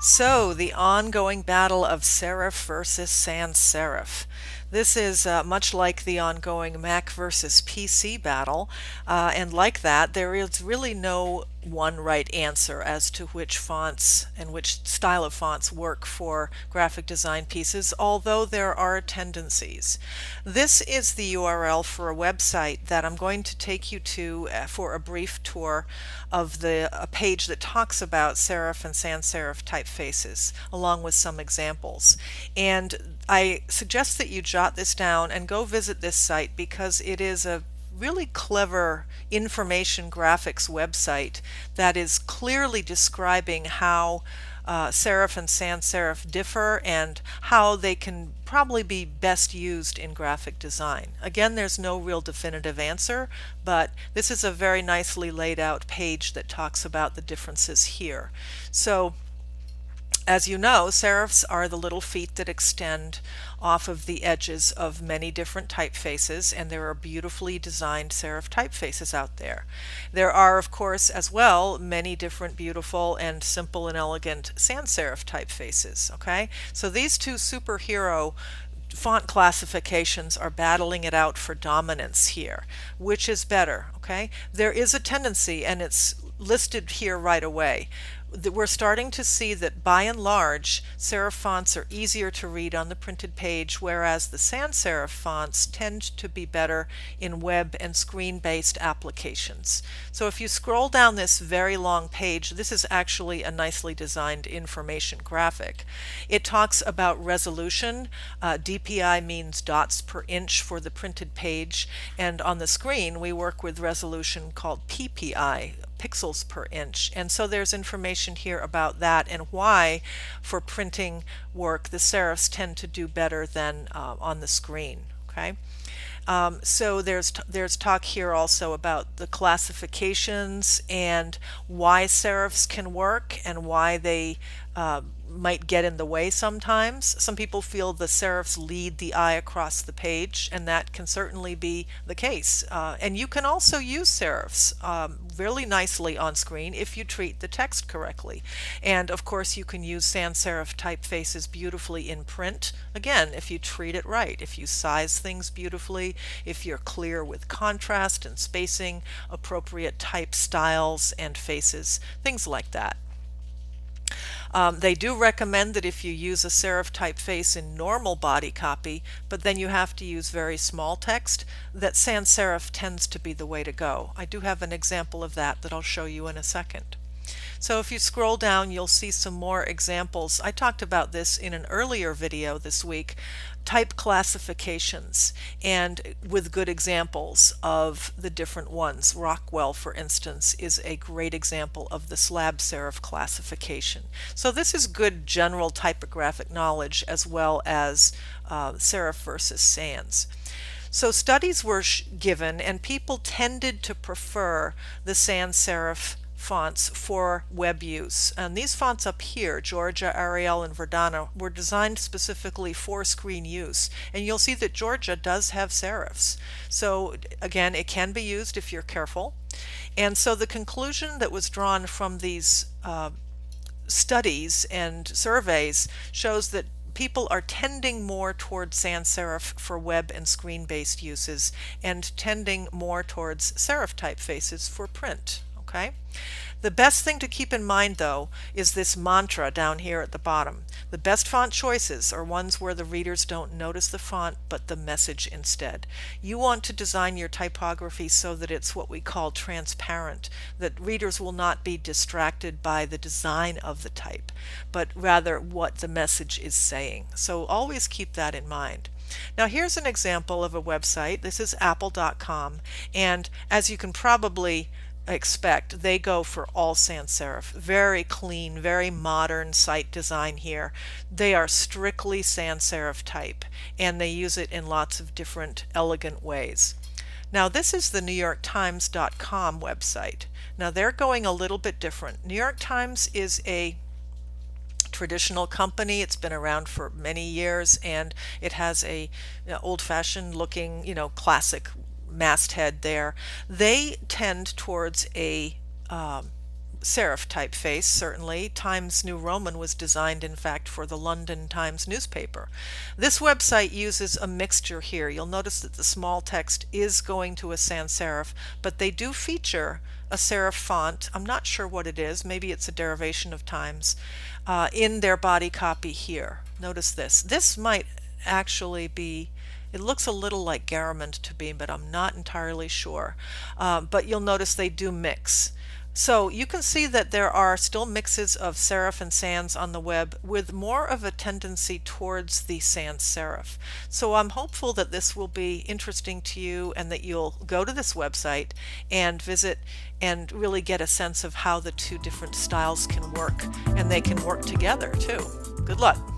So, the ongoing battle of serif versus sans serif. This is much like the ongoing Mac versus PC battle, and like that, there is really no one right answer as to which fonts and which style of fonts work for graphic design pieces, although there are tendencies. This is the URL for a website that I'm going to take you to for a brief tour of a page that talks about serif and sans serif typefaces, along with some examples. And I suggest that you jot this down and go visit this site because it is a really clever information graphics website that is clearly describing how serif and sans serif differ and how they can probably be best used in graphic design. Again, there's no real definitive answer, but this is a very nicely laid out page that talks about the differences here. So, as you know, serifs are the little feet that extend off of the edges of many different typefaces, and there are beautifully designed serif typefaces out there. There are, of course, as well, many different beautiful and simple and elegant sans serif typefaces. Okay, so these two superhero font classifications are battling it out for dominance here. Which is better? Okay, there is a tendency, and it's listed here right away. We're starting to see that by and large, serif fonts are easier to read on the printed page, whereas the sans serif fonts tend to be better in web and screen-based applications. So if you scroll down this very long page, this is actually a nicely designed information graphic. It talks about resolution. DPI means dots per inch for the printed page, and on the screen we work with resolution called PPI, pixels per inch. And so there's information here about that and why for printing work the serifs tend to do better than on the screen. Okay. So there's talk here also about the classifications and why serifs can work and why they might get in the way sometimes. Some people feel the serifs lead the eye across the page, and that can certainly be the case. And you can also use serifs really nicely on screen if you treat the text correctly. And of course you can use sans serif typefaces beautifully in print, again, if you treat it right, if you size things beautifully, if you're clear with contrast and spacing, appropriate type styles and faces, things like that. They do recommend that if you use a serif typeface in normal body copy, but then you have to use very small text, that sans serif tends to be the way to go. I do have an example of that I'll show you in a second. So if you scroll down, you'll see some more examples. I talked about this in an earlier video this week, type classifications, and with good examples of the different ones. Rockwell, for instance, is a great example of the slab serif classification. So this is good general typographic knowledge as well as serif versus sans. So studies were given, and people tended to prefer the sans serif fonts for web use. And these fonts up here, Georgia, Arial, and Verdana, were designed specifically for screen use. And you'll see that Georgia does have serifs. So again, it can be used if you're careful. And so the conclusion that was drawn from these studies and surveys shows that people are tending more towards sans serif for web and screen-based uses and tending more towards serif typefaces for print. Okay? The best thing to keep in mind, though, is this mantra down here at the bottom. The best font choices are ones where the readers don't notice the font but the message instead. You want to design your typography so that it's what we call transparent, that readers will not be distracted by the design of the type, but rather what the message is saying. So always keep that in mind. Now here's an example of a website. This is apple.com, and as you can probably expect, they go for all sans serif. Very clean, very modern site design here. They are strictly sans serif type, and they use it in lots of different elegant ways. Now this is the NewYorkTimes.com website. Now they're going a little bit different. New York Times is a traditional company. It's been around for many years, and it has a old-fashioned looking, classic masthead there. They tend towards a serif typeface, certainly. Times New Roman was designed, in fact, for the London Times newspaper. This website uses a mixture here. You'll notice that the small text is going to a sans serif, but they do feature a serif font. I'm not sure what it is. Maybe it's a derivation of Times in their body copy here. Notice this. This might actually be, it looks a little like Garamond to me, but I'm not entirely sure. But you'll notice they do mix. So you can see that there are still mixes of serif and sans on the web with more of a tendency towards the sans serif. So I'm hopeful that this will be interesting to you and that you'll go to this website and visit and really get a sense of how the two different styles can work, and they can work together too. Good luck.